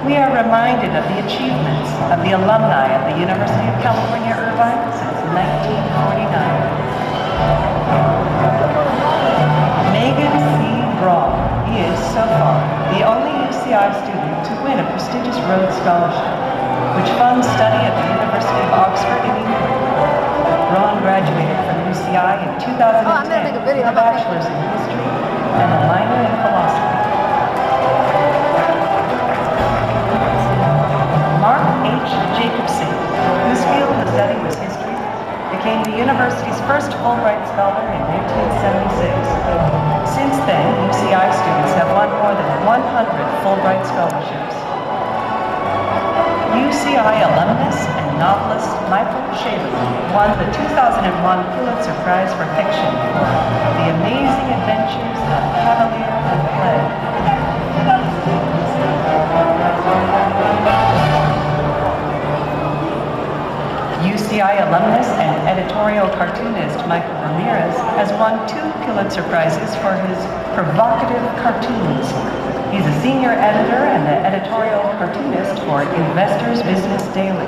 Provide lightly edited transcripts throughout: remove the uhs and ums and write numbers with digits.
We are reminded of the achievements of the alumni of the University of California, Irvine since 1949. Megan C. Brawl. He is so far the only UCI student to win a prestigious Rhodes Scholarship, which funds study at the University of Oxford in England. Ron graduated from UCI in 2010 with a bachelor's in history and a minor in philosophy. Mark H. Jacobson, whose field of study was history, became the university's first Fulbright Scholar in 1976. Since then, UCI students have won more than 100 Fulbright scholarships. UCI alumnus and novelist Michael Chabon won the 2001 Pulitzer Prize for Fiction for The Amazing Adventures of Cavalier and Play. UCI alumnus and editorial cartoonist Michael Ramirez has won 2 Pulitzer Prizes for his provocative cartoons. He's a senior editor and the editorial cartoonist for Investors Business Daily.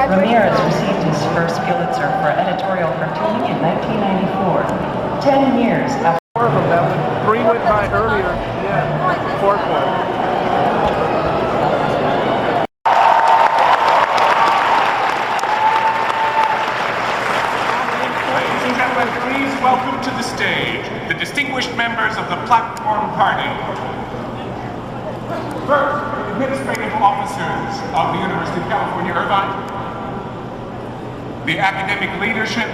Ramirez received his first Pulitzer for editorial cartooning in 1994, 10 years after. 4 of them. That one, 3 went by earlier. Yeah, 4th one. Welcome to the stage, the distinguished members of the Platform Party. First, administrative officers of the University of California, Irvine, the academic leadership,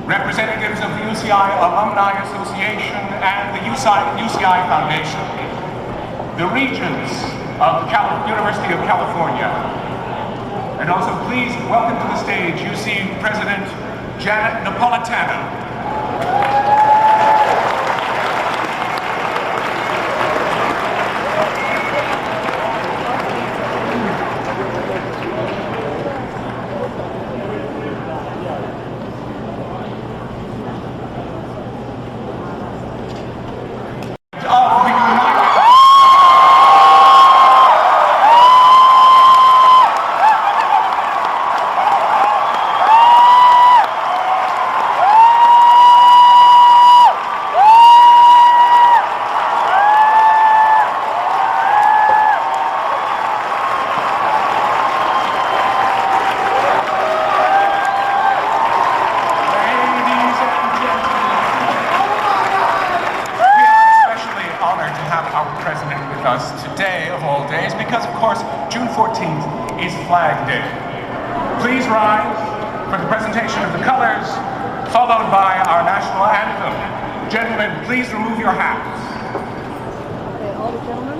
representatives of the UCI Alumni Association and the UCI Foundation, the regents of the University of California, and also please welcome to the stage UC President Janet Napolitano. Today of all days, because of course June 14th is Flag Day. Please rise for the presentation of the colors, followed by our national anthem. Gentlemen, please remove your hats. Okay, all the gentlemen.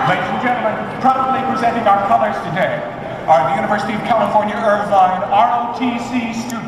Ladies and gentlemen, proudly presenting our colors today are the University of California, Irvine ROTC students.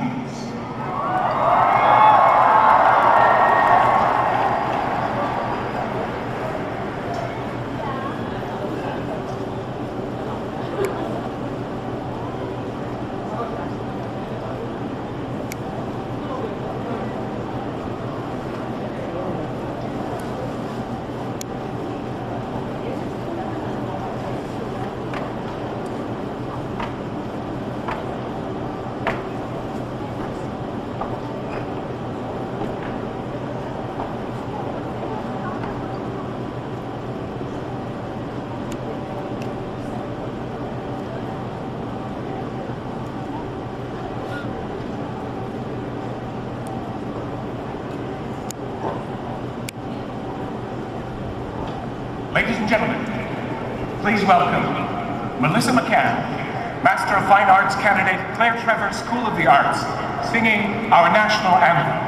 Ladies and gentlemen, please welcome Melissa McCann, Master of Fine Arts candidate, Claire Trevor School of the Arts, singing our national anthem.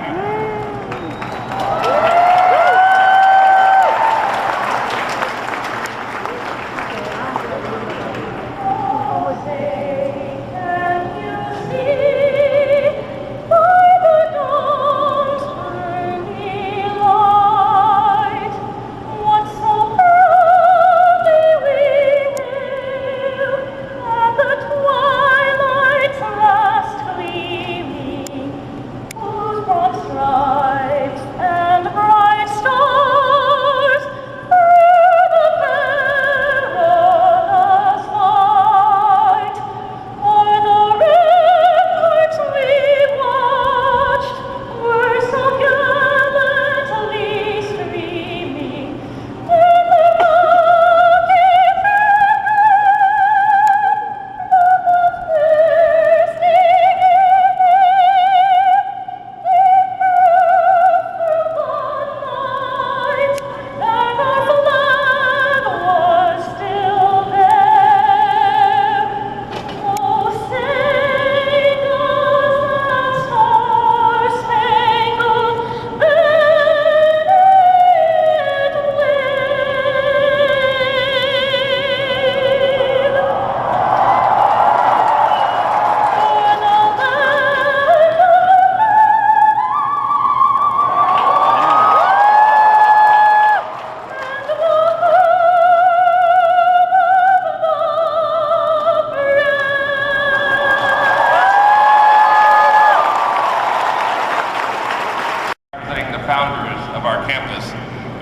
founders of our campus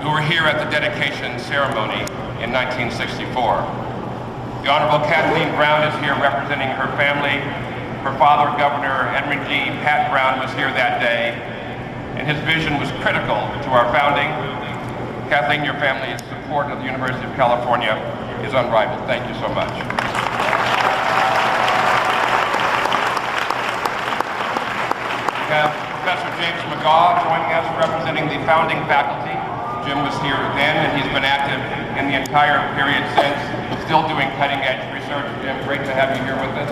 who were here at the dedication ceremony in 1964. The Honorable Kathleen Brown is here representing her family. Her father, Governor Edmund G. Pat Brown, was here that day, and his vision was critical to our founding. Kathleen, your family's support of the University of California is unrivaled. Thank you so much. We have Professor James McGaw joining us, representing the founding faculty. Jim was here then, and he's been active in the entire period since, still doing cutting-edge research. Jim, great to have you here with us.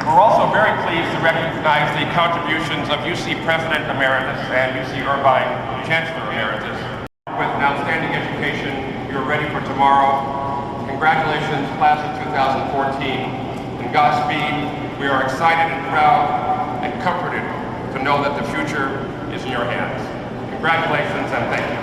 We're also very pleased to recognize the contributions of UC President Emeritus and UC Irvine Chancellor Emeritus. With an outstanding education, you're ready for tomorrow. Congratulations, class of 2014, and Godspeed. We are excited and proud and comforted to know that the future is in your hands. Congratulations and thank you.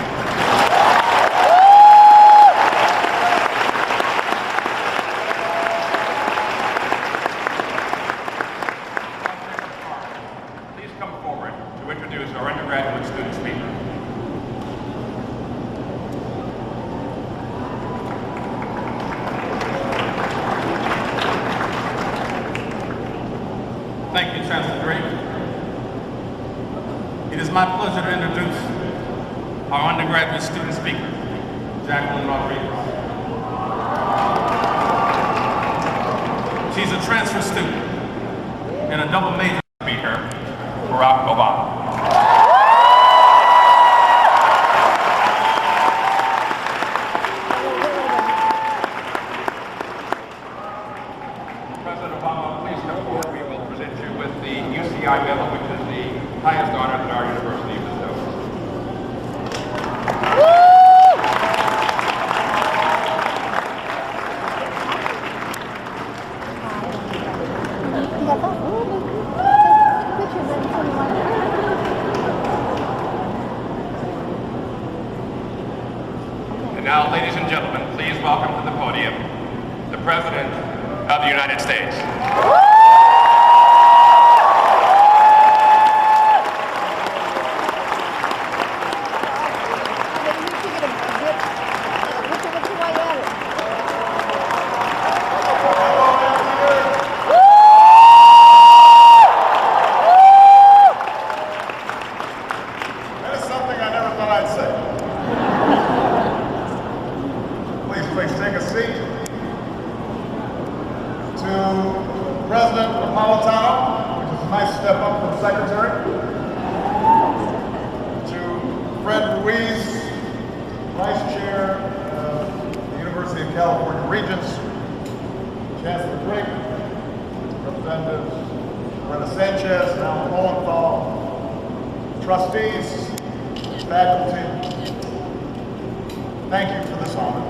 Please come forward to introduce our undergraduate student speaker. Thank you, Chancellor Drake. It is my pleasure to introduce our undergraduate student speaker, Jacqueline Rodriguez. She's a transfer student and a double major speaker, Barack Obama. President Obama, please come forward. We will present you with the UCI medal, which is the highest honor that our university bestows. And now, ladies and gentlemen, please welcome to the podium the President of the United States. That is something I never thought I'd say. Please take a seat. To President Napolitano, which is a nice step up from Secretary. To Fred Ruiz, Vice Chair of the University of California Regents, Chancellor Drake, Representatives Loretta Sanchez, and Alan Lowenthal, trustees, faculty, thank you for this honor.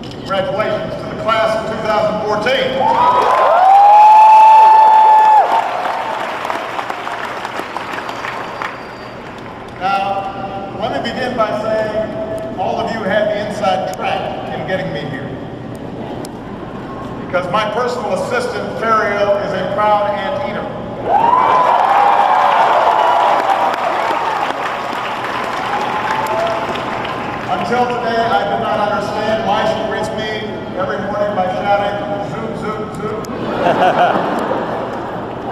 Congratulations to the class of 2014. Now, let me begin by saying all of you had the inside track in getting me here. Because my personal assistant, Theriel, is a proud anteater. Until today, I did not understand why she greets me every morning by shouting, zoom, zoom, zoom.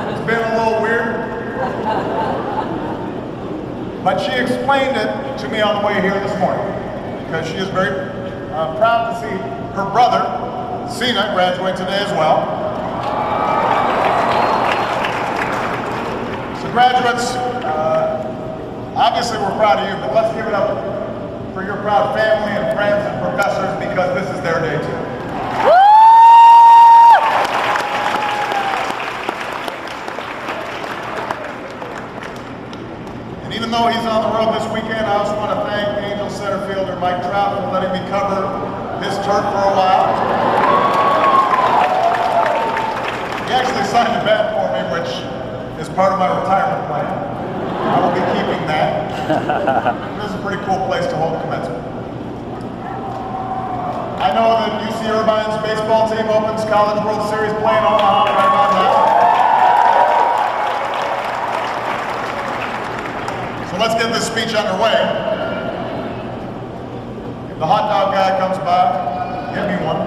It's been a little weird. But she explained it to me on the way here this morning, because she is very proud to see her brother, Cena, graduate today as well. So graduates, obviously we're proud of you, but let's give it up for your proud family and friends and professors, because this is their day too. And even though he's on the road this weekend, I also want to thank Angel center fielder Mike Trout for letting me cover his turf for a while. He actually signed a bat for me, which is part of my retirement plan. I will be keeping that. This is a pretty cool place to hold commencement. I know that UC Irvine's baseball team opens College World Series play in Omaha right about now. So let's get this speech underway. If the hot dog guy comes by, give me one.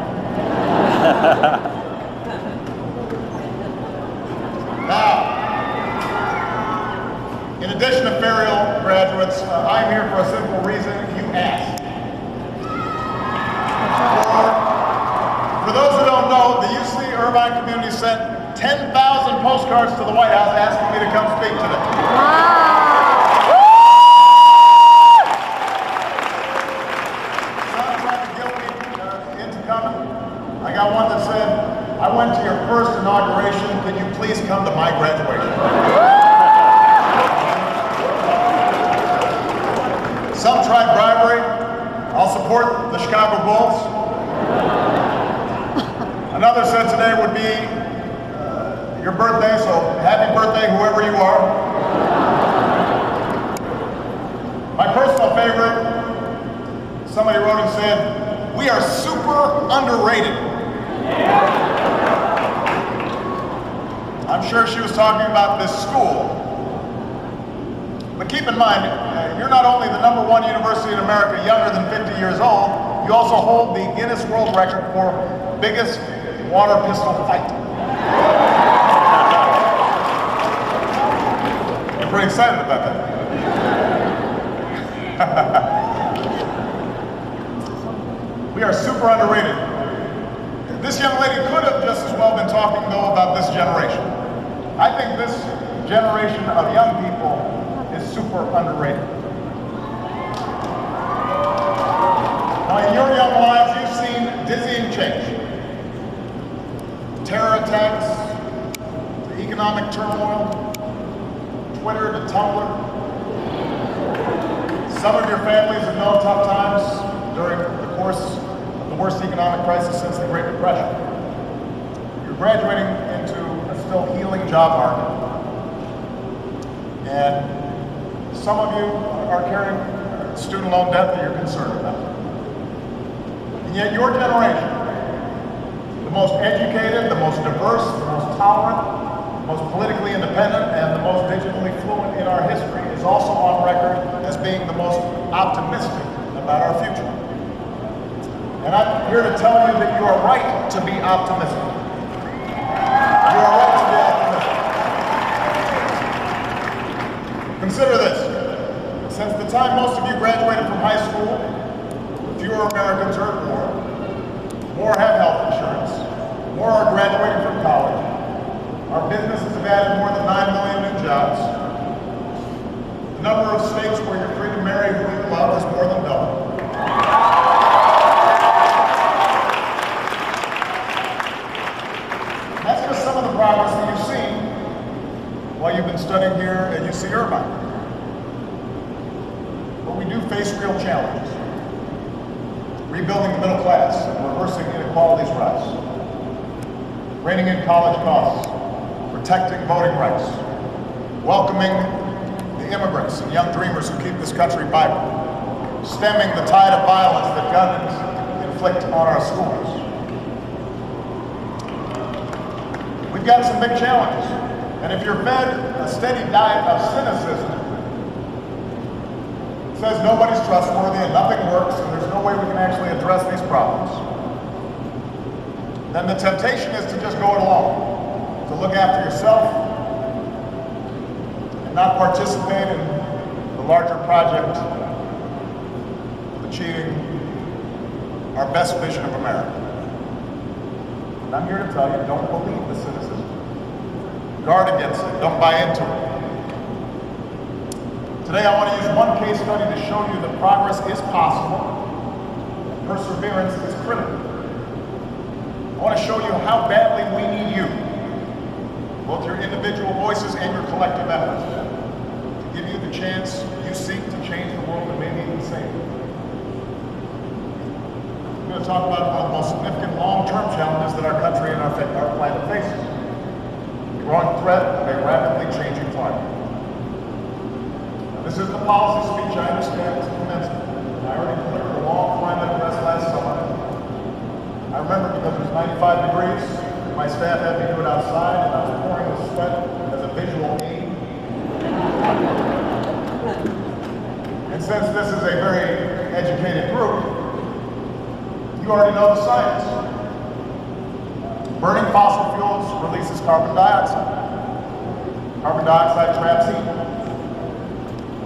Now, in addition to Ferrial graduates, I'm here for a simple reason: you asked. For those who don't know, the UC Irvine community sent 10,000 postcards to the White House asking me to come speak today. Some tried to guilt me into coming. I got one that said, "I went to your first inauguration, can you please come to my graduation?" Some tried bribery. I'll support the Chicago Bulls. Another said today would be your birthday, so happy birthday, whoever you are. My personal favorite, somebody wrote and said, "We are super underrated." I'm sure she was talking about this school. But keep in mind, you're not only the #1 university in America younger than 50 years old, you also hold the Guinness World Record for biggest water pistol fight. I'm pretty excited about that. We are super underrated. This young lady could have just as well been talking, though, about this generation. I think this generation of young people is super underrated. Now, in your young lives, you've seen dizzying change. Terror attacks, to economic turmoil, Twitter to Tumblr. Some of your families have known tough times during the course of the worst economic crisis since the Great Depression. You're graduating into a still healing job market. And some of you are carrying student loan debt that you're concerned about. And yet your generation, the most educated, the most diverse, the most tolerant, the most politically independent, and the most digitally fluent in our history, is also on record as being the most optimistic about our future. And I'm here to tell you that you are right to be optimistic. You are right to be optimistic. Consider this. Since the time most of you graduated from high school, fewer Americans are at war, more have health insurance, more are graduating from college. Our businesses have added more than 9 million new jobs. The number of states where you're free to marry who you love has more than doubled. That's just some of the progress that you've seen while you've been studying here at UC Irvine. But we do face real challenges. Rebuilding the middle class and reversing inequalities rise. Reining in college costs, protecting voting rights, welcoming the immigrants and young dreamers who keep this country vibrant, stemming the tide of violence that guns inflict on our schools. We've got some big challenges, and if you're fed a steady diet of cynicism, says nobody's trustworthy and nothing works and there's no way we can actually address these problems, then the temptation is to just go it alone, to look after yourself and not participate in the larger project of achieving our best vision of America. And I'm here to tell you, don't believe the cynicism. Guard against it, don't buy into it. Today I want to use one case study to show you that progress is possible and perseverance is critical. I want to show you how badly we need you, both your individual voices and your collective efforts, to give you the chance you seek to change the world and maybe even save it. I'm going to talk about one of the most significant long-term challenges that our country and our planet faces. The growing threat of a rapidly changing climate. This is the policy speech I understand is Commencement. I already delivered a long climate address last summer, I remember because it was 95 degrees, my staff had me do it outside, and I was pouring the sweat as a visual aid. And since this is a very educated group, you already know the science. Burning fossil fuels releases carbon dioxide. Carbon dioxide traps heat.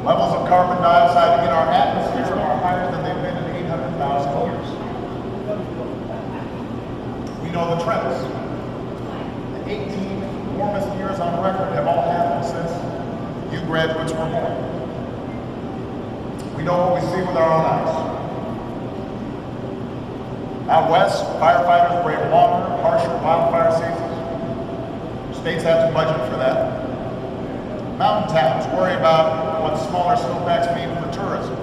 Levels of carbon dioxide in our atmosphere are higher than they've been in 800,000 years. We know the trends. The 18 warmest years on record have all happened since you graduates were born. We know what we see with our own eyes. Out west, firefighters brave longer, harsher wildfire seasons. States have to budget for that. Mountain towns worry about what smaller snowpacks mean for tourism.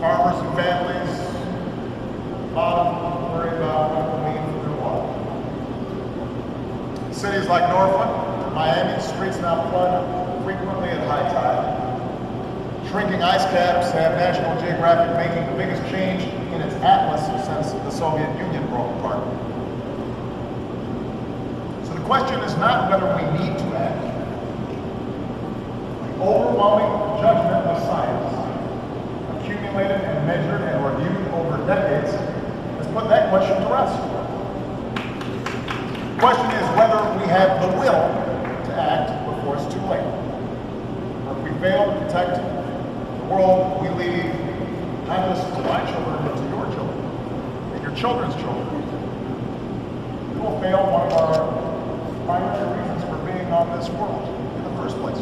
Farmers and families, a lot of them worry about what it will mean for their water. Cities like Norfolk, Miami, streets now flood frequently at high tide. Shrinking ice caps have National Geographic making the biggest change in its atlas since the Soviet Union broke apart. So the question is not whether we need to act. The overwhelming judgment of science, accumulated and measured and reviewed over decades, has put that question to rest. The question is whether we have the will to act before it's too late. Or if we fail to protect the world we leave, not just to my children, but to your children, and your children's children, we will fail one of our primary reasons for being on this world in the first place.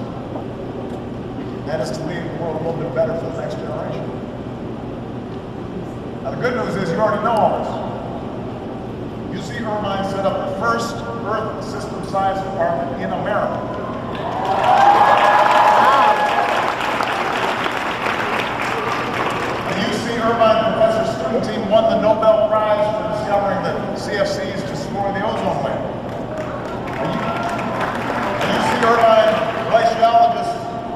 That is to leave the world a little bit better for the next generation. Now the good news is you already know all this. UC Irvine set up the first Earth System Science Department in America. Irvine professor student team won the Nobel Prize for discovering that CFCs destroy the ozone layer. The UC Irvine glaciologist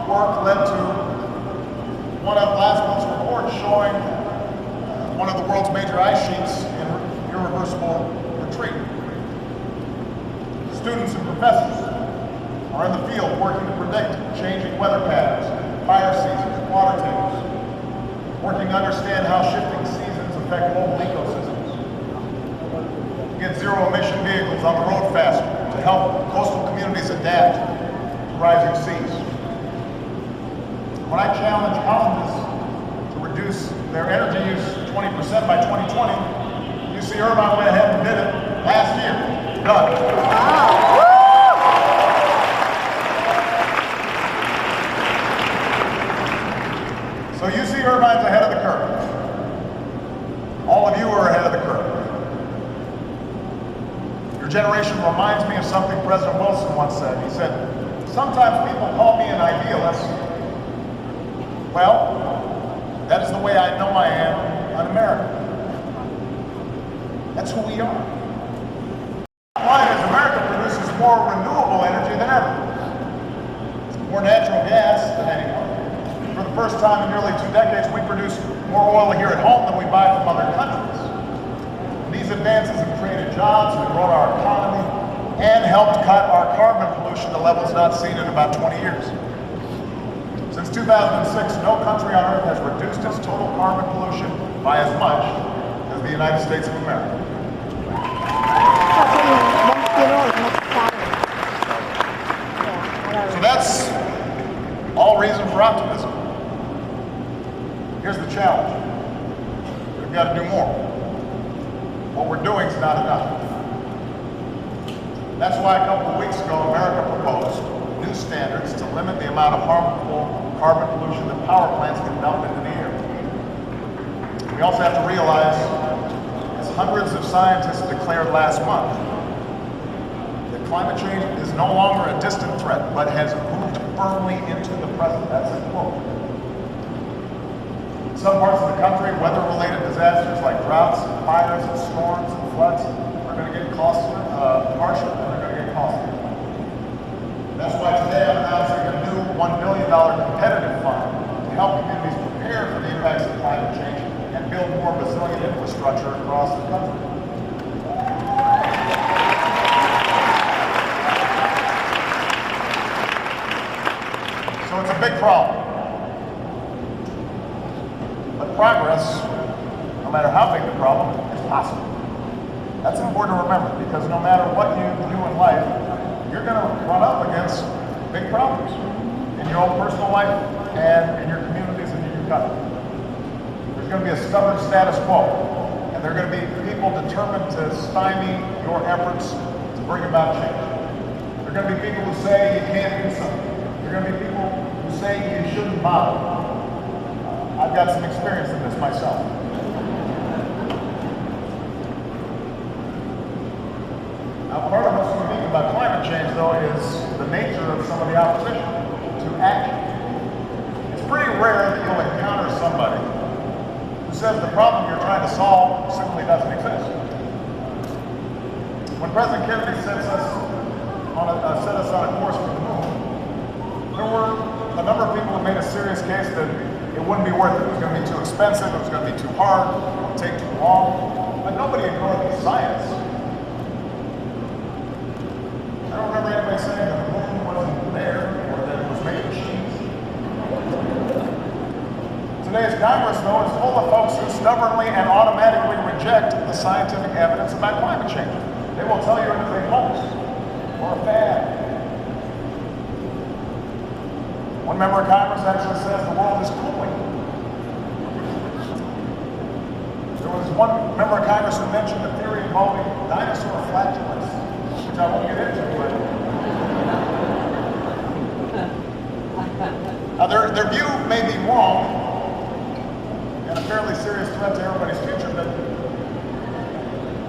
work led to one of last month's reports showing one of the world's major ice sheets in irreversible retreat. Students and professors are in the field working to predict changing weather patterns, fire seasons, water tables, working to understand how shifting seasons affect global ecosystems. Get zero-emission vehicles on the road faster to help coastal communities adapt to rising seas. When I challenge colleges to reduce their energy use 20% by 2020, UC Irvine went ahead and did it last year. Done. Wow. So UC Irvine's ahead of the curve. All of you are ahead of the curve. Your generation reminds me of something President Wilson once said. He said, sometimes people call me an idealist. Well, that is the way I know I am an American. That's who we are. Why is America produces more renewable energy than ever? More natural gas than anyone. For the first time in nearly 2 decades, we produce more oil here at home than we buy from other countries. And these advances have created jobs and grown our economy and helped cut our carbon pollution to levels not seen in about 20 years. Since 2006, no country on earth has reduced its total carbon pollution by as much as the United States of America. So that's all reason for optimism. Here's the challenge. We've got to do more. What we're doing is not enough. That's why a couple of weeks ago, America proposed new standards to limit the amount of harmful carbon pollution that power plants can dump into the air. We also have to realize, as hundreds of scientists declared last month, that climate change is no longer a distant threat, but has moved firmly into the present. That's a quote. In some parts of the country, weather-related disasters like droughts, fires, and storms and floods are going to get harsher, and they're going to get costlier. That's why today I'm announcing a new $1 billion competitive fund to help communities prepare for the impacts of climate change and build more resilient infrastructure across the country. big problem. But progress, no matter how big the problem, is possible. That's important to remember, because no matter what you do in life, you're going to run up against big problems in your own personal life and in your communities and in your country. There's going to be a stubborn status quo, and there are going to be people determined to stymie your efforts to bring about change. There are going to be people who say you can't do something. There are going to be people who say you shouldn't bother. I've got some experience in this myself. Now, part of what's unique about climate change, though, is the nature of some of the opposition to action. It's pretty rare that you'll encounter somebody who says the problem you're trying to solve simply doesn't exist. When President Kennedy set us on a course for the moon, there were a number of people who made a serious case that it wouldn't be worth it. It was going to be too expensive, it was going to be too hard, it would take too long. But nobody ignored the science. I don't remember anybody saying that the moon wasn't there or that it was made of cheese. Today's Congress, though, is full of folks who stubbornly and automatically reject the scientific evidence about climate change. They will tell you it is a hoax or a fad. One member of Congress actually says the world is cooling. There was one member of Congress who mentioned the theory involving dinosaur flatulence, which I won't get into, but now their view may be wrong and a fairly serious threat to everybody's future, but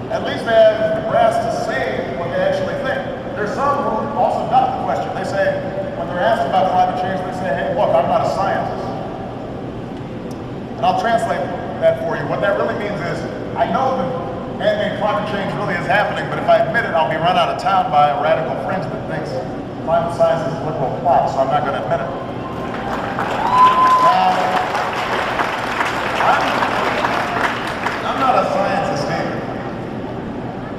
at least they have the brass to say what they actually think. There's some who also duck the question. They say, when they're asked about climate change, they say, hey, look, I'm not a scientist. And I'll translate that for you. What that really means is, I know that man-made climate change really is happening, but if I admit it, I'll be run out of town by a radical fringe that thinks climate science is a liberal plot, so I'm not going to admit it. I'm not a scientist either,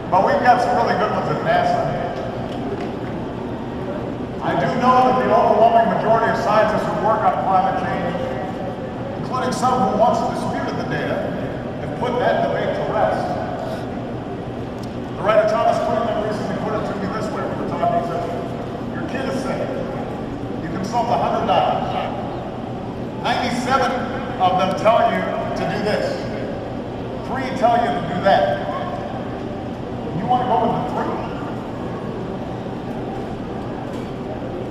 but we've got some really good ones at NASA. I do know that the overwhelming majority of scientists who work on climate change, including some who once disputed the data, have put that debate to rest. The writer Thomas Friedman recently put it to me this way. We were talking, he said, your kid is sick. You consult 100 doctors. 97 of them tell you to do this. 3 tell you to do that. You want to go with the 3?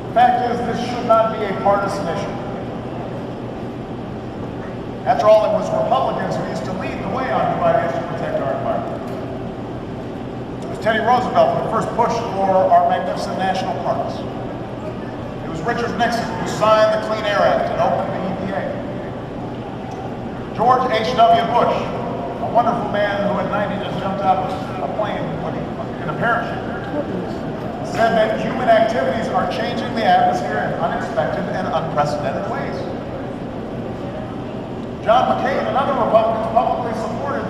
The fact is, this should not be a partisan issue. After all, it was Republicans who used to lead the way on providing to protect our environment. It was Teddy Roosevelt who first pushed for our magnificent national parks. It was Richard Nixon who signed the Clean Air Act and opened the EPA. George H.W. Bush, a wonderful man who at 90 just jumped out of a plane in a parachute, said that human activities are changing the atmosphere in unexpected and unprecedented ways. John McCain and other Republicans publicly supported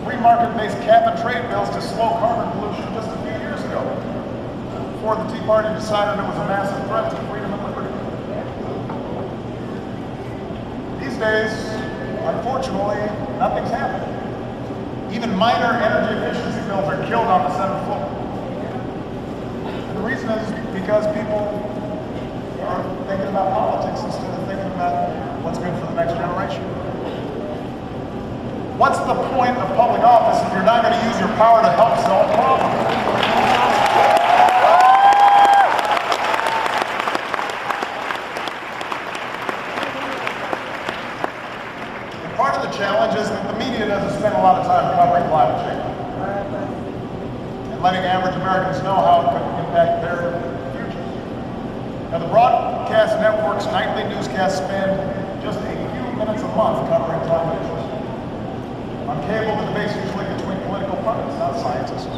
free market-based cap and trade bills to slow carbon pollution just a few years ago, before the Tea Party decided it was a massive threat to freedom and liberty. These days, unfortunately, nothing's happening. Even minor energy efficiency bills are killed on the Senate floor. The reason is because people are thinking about politics instead of thinking about what's good for the next generation. What's the point of public office if you're not going to use your power to help solve problems? And part of the challenge is that the media doesn't spend a lot of time covering climate change and letting average Americans know how it could impact their futures. Now, the broadcast networks' nightly newscasts spend just a few minutes a month covering climate issues. On cable, the debate's usually between political pundits, not scientists.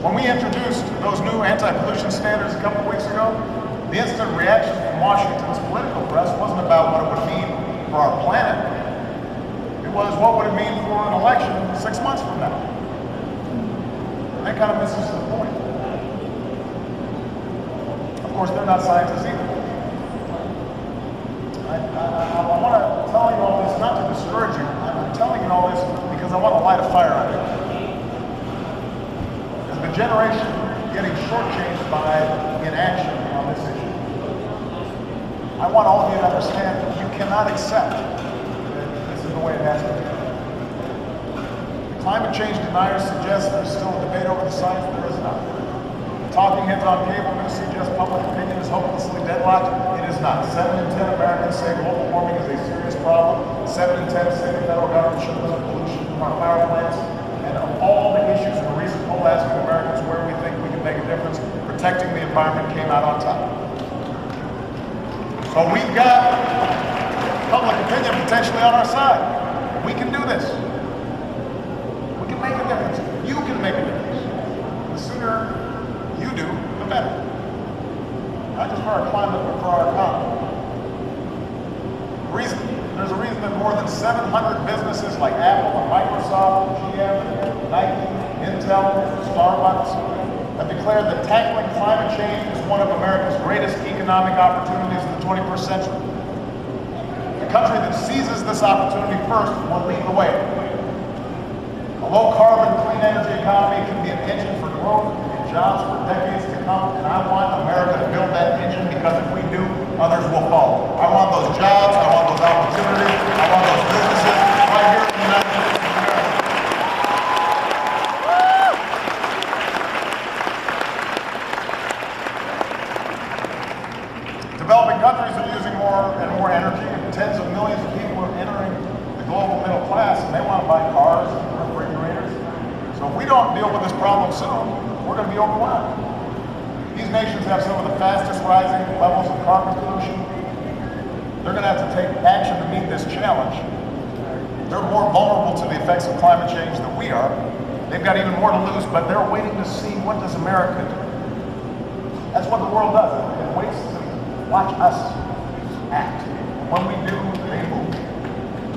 When we introduced those new anti-pollution standards a couple weeks ago, the instant reaction from Washington's political press wasn't about what it would mean for our planet. It was, what would it mean for an election 6 months from now? And that kind of misses the point. Of course, they're not scientists either. And I want to tell you all this not to discourage you. I'm telling you all this because I want to light a fire on you. As the generation getting shortchanged by inaction on this issue, I want all of you to understand that you cannot accept that this is the way it has to be. Climate change deniers suggest there's still a debate over the science. There is not. Talking heads on cable news suggest public opinion is hopelessly deadlocked. It is not. 7 in 10 Americans say global warming is a serious problem. 7 in 10 say the federal government should limit pollution from our power plants. And of all the issues in a recent poll asking Americans where we think we can make a difference, protecting the environment came out on top. So we've got public opinion potentially on our side. We can do this. We can make a difference. You can make a difference. The sooner you do, the better. Not just for our climate, but for our economy. There's a reason that more than 700 businesses like Apple and Microsoft, GM, Nike, Intel, Starbucks have declared that tackling climate change is one of America's greatest economic opportunities in the 21st century. The country that seizes this opportunity first will lead the way. A low-carbon, clean energy economy can be an engine for growth and jobs for decades to come, and I want America to build that engine because if we do, others will follow. I want those jobs, I want those opportunities, I want those businesses right here in the United States of America. Developing countries are using more and more energy, and tens of millions of people are entering the global middle class, and they want to buy cars and refrigerators. So if we don't deal with this problem soon, we're going to be overwhelmed. These nations have some of the fastest rising levels of carbon pollution. They're going to have to take action to meet this challenge. They're more vulnerable to the effects of climate change than we are. They've got even more to lose, but they're waiting to see what does America do. That's what the world does. It waits to watch us act. When we do, they move.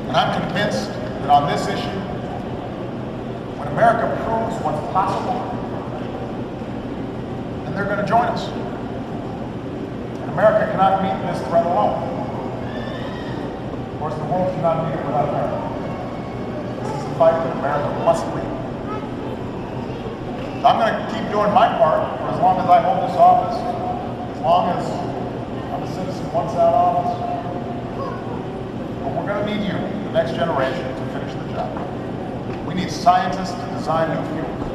And I'm convinced that on this issue, when America proves what's possible, then they're going to join us. And America cannot meet this threat alone. Of course, the world cannot meet it without America. This is a fight that America must lead. So I'm going to keep doing my part for as long as I hold this office, as long as I'm a citizen once out of office. But we're going to need you, the next generation, to finish the job. We need scientists to design new fuels.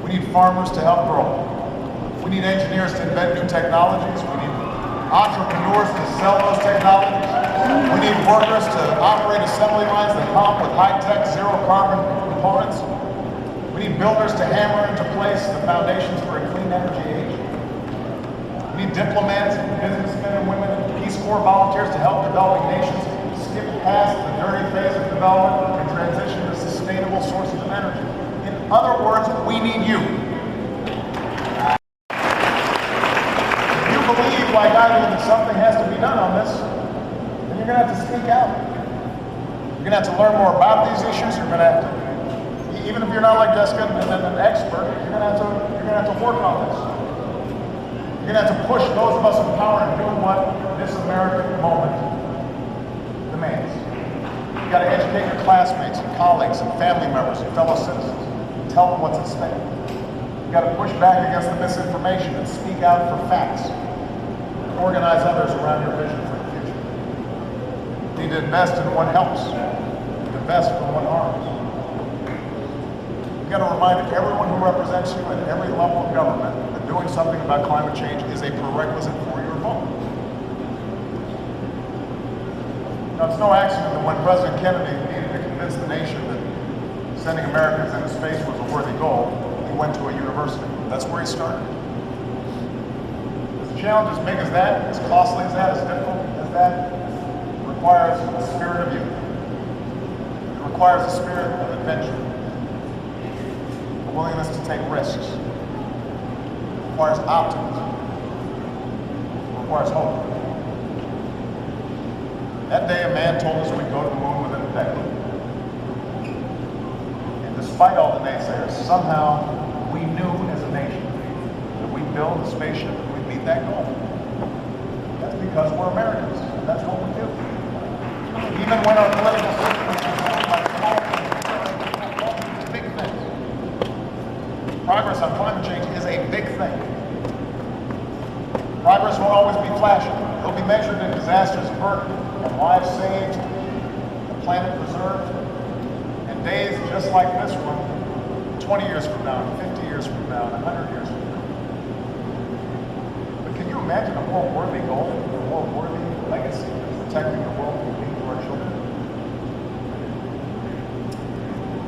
We need farmers to help grow. We need engineers to invent new technologies. We need entrepreneurs to sell those technologies. We need workers to operate assembly lines that come with high-tech, zero-carbon components. We need builders to hammer into place the foundations for a clean energy age. We need diplomats, businessmen and women, and Peace Corps volunteers to help developing nations skip past the dirty phase of development and transition to sustainable sources of energy. In other words, we need you. If you believe, like I do, that something has to be done on this, then you're going to have to speak out. You're going to have to learn more about these issues. You're going to have to, even if you're not like Jessica and an expert, you're going to have to work on this. You're going to have to push those of us in power and do what this American moment demands. You've got to educate your classmates and colleagues and family members and fellow citizens. Tell them what's at stake. You've got to push back against the misinformation and speak out for facts. And organize others around your vision for the future. You need to invest in what helps. Invest from what harms. You've got to remind everyone who represents you at every level of government that doing something about climate change is a prerequisite for your vote. Now, it's no accident that when President Kennedy needed to convince the nation that sending Americans into space was a worthy goal, he went to a university. That's where he started. It's a challenge as big as that, as costly as that, as difficult as that, requires a spirit of youth. It requires a spirit of adventure. A willingness to take risks. It requires optimism. It requires hope. That day a man told us we'd go to the moon within a decade. And despite all the naysayers, somehow we knew as a nation that we'd build a spaceship and we'd meet that goal. That's because we're Americans, and that's what we do. Even when our political system is controlled by small big things. Progress on climate change is a big thing. Progress won't always be flashy. It'll be measured in disasters averted and lives saved, the planet preserved, and days just like this one, 20 years from now, 50 years from now, 100 years from now. But can you imagine a more worthy goal, a more worthy legacy than protecting the world from being to our children?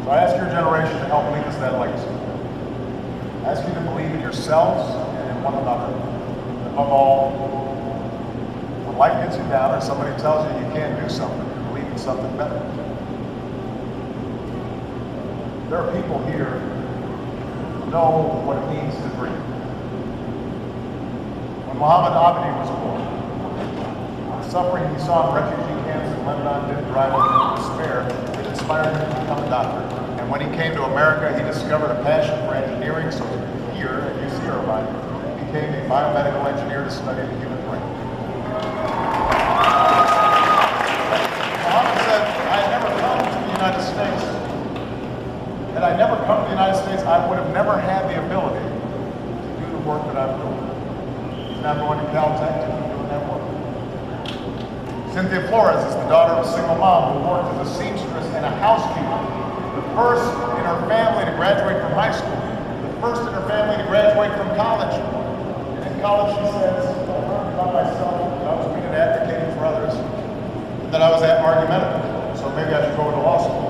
So I ask your generation to help lead us that legacy. I ask you to believe in yourselves and in one another. Above all, when life gets you down or somebody tells you you can't do something, you believe in something better. There are people here who know what it means to dream. When Muhammad Abdi was born, the suffering he saw in refugee camps in Lebanon didn't drive him into despair. It inspired him to become a doctor. And when he came to America, he discovered a passion for engineering, so here at UC Irvine, became a biomedical engineer to study the human brain. Muhammad said, I had never come to the United States. Had I never come to the United States, I would have never had the ability to do the work that I'm doing. He's now going to Caltech to keep doing that work. Cynthia Flores is the daughter of a single mom who worked as a seamstress and a housekeeper. The first in her family to graduate from high school. The first in her family to graduate from college. College, she says, I learned about myself that I was weak at advocating for others, and that I was argumentative, so maybe I should go to law school.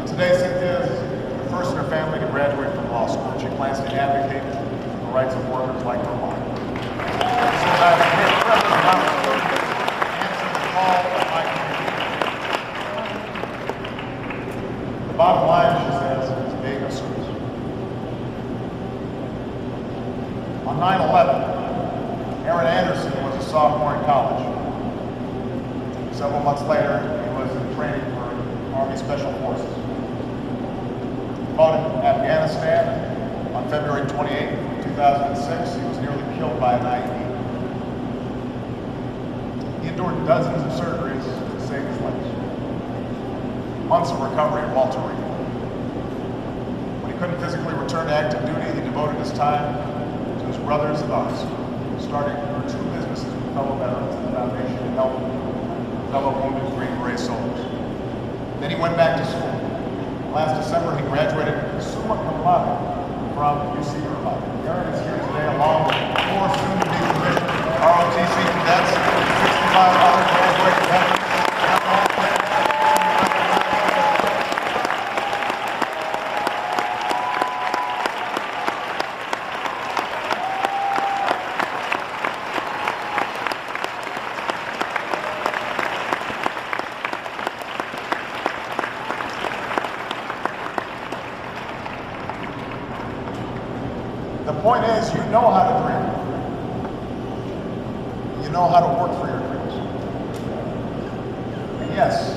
And today, Cynthia is the first in her family to graduate from law school, and she plans to advocate for the rights of workers like her mom. She says, I have a great privilege and opportunity to answer the call of my community. The bottom line, she says, is being of service. On 9/11, Aaron Anderson was a sophomore in college. Several months later, he was in training for Army Special Forces. He fought in Afghanistan. On February 28, 2006, he was nearly killed by an IED. He endured dozens of surgeries to save his legs. Months of recovery at Walter Reed. When he couldn't physically return to active duty, he devoted his time his brothers and us, starting two businesses with fellow veterans and the foundation to help fellow wounded Green Beret soldiers. Then he went back to school. Last December, he graduated summa cum laude from UC Irvine. Aaron is here today along with four soon-to-be commissioned ROTC cadets, 65 other graduating veterans. The point is, you know how to dream. You know how to work for your dreams. And yes,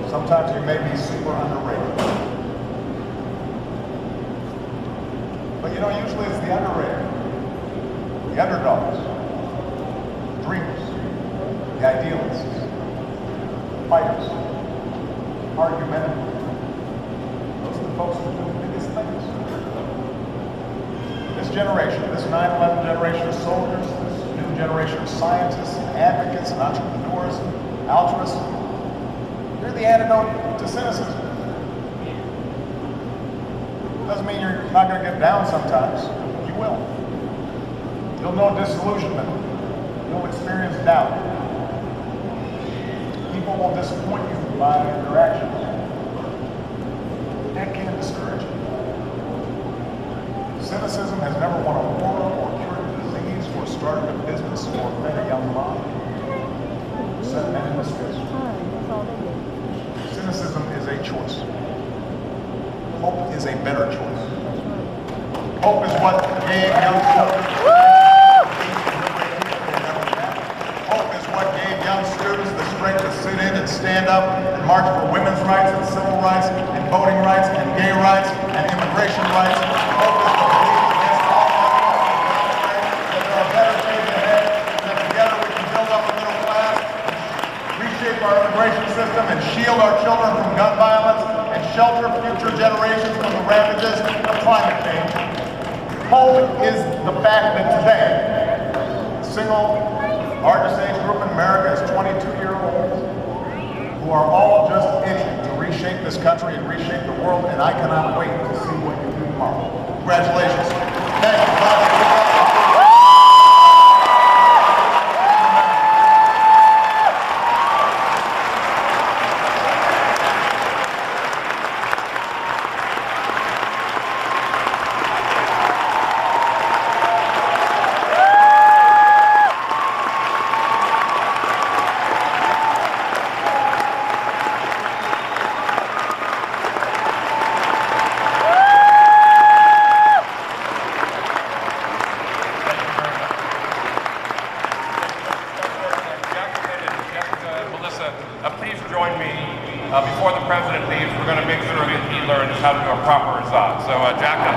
sometimes you may be super underrated. But you know, usually it's the underrated, the underdogs, the dreamers, the idealists, the fighters, argumentative. Those are the folks who do the biggest things. This generation, this 9/11 generation of soldiers, this new generation of scientists and advocates and entrepreneurs and altruists, you're the antidote to cynicism. Doesn't mean you're not going to get down sometimes. You will. You'll know disillusionment. You'll experience doubt. People will disappoint you by their actions. That can discourage you. Cynicism has never won a war or cured a disease or started a business or fed a young mom. Set men in distress. Cynicism is a choice. Hope is a better choice. Hope is what gave young students. Hope is what gave young students the strength to sit in and stand up and march for women's rights and civil rights and voting rights and gay rights and immigration rights. Hope is the belief against all odds that there are better days ahead, and that together we can build up a middle class, reshape our the fact that today, the single largest age group in America is 22-year-olds who are all just itching to reshape this country and reshape the world, and I cannot wait to see what you do tomorrow. Congratulations. Thank you. Please join me before the president leaves. We're going to make sure that he learns how to do a proper Azad. So, Jacka.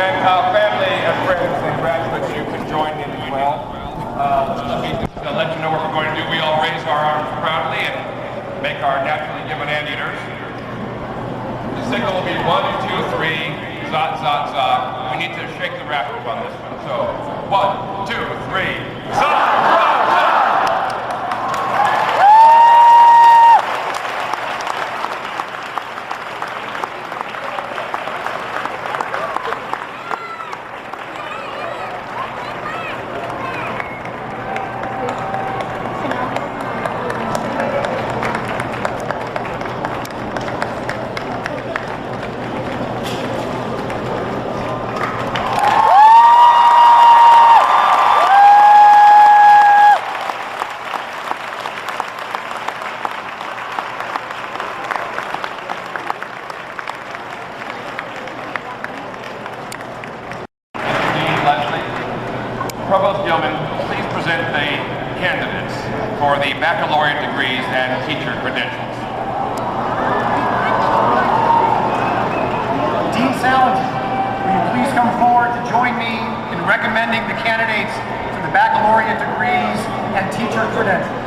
And family and friends and graduates, you can join in as well. Let me just let you know what we're going to do. We all raise our arms proudly and make our naturally given anteaters. The signal will be 1, 2, 3. Zot, zot, zot. We need to shake the rafters on this one. So, 1, 2, 3. Zot, zot, zot. Provost Gilman, please present the candidates for the baccalaureate degrees and teacher credentials. Dean Salinger, will you please come forward to join me in recommending the candidates for the baccalaureate degrees and teacher credentials?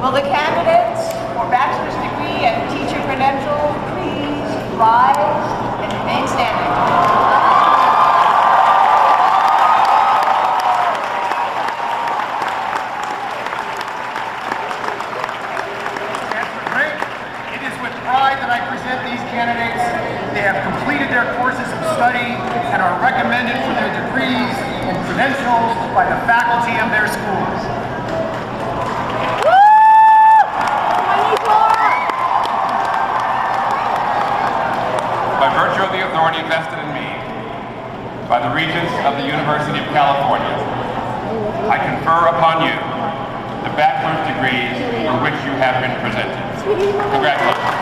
Will the candidates for bachelor's degree and teacher credential please rise and remain standing? That I present these candidates. They have completed their courses of study and are recommended for their degrees and credentials by the faculty of their schools. By virtue of the authority vested in me by the Regents of the University of California, I confer upon you the bachelor's degrees for which you have been presented. Congratulations.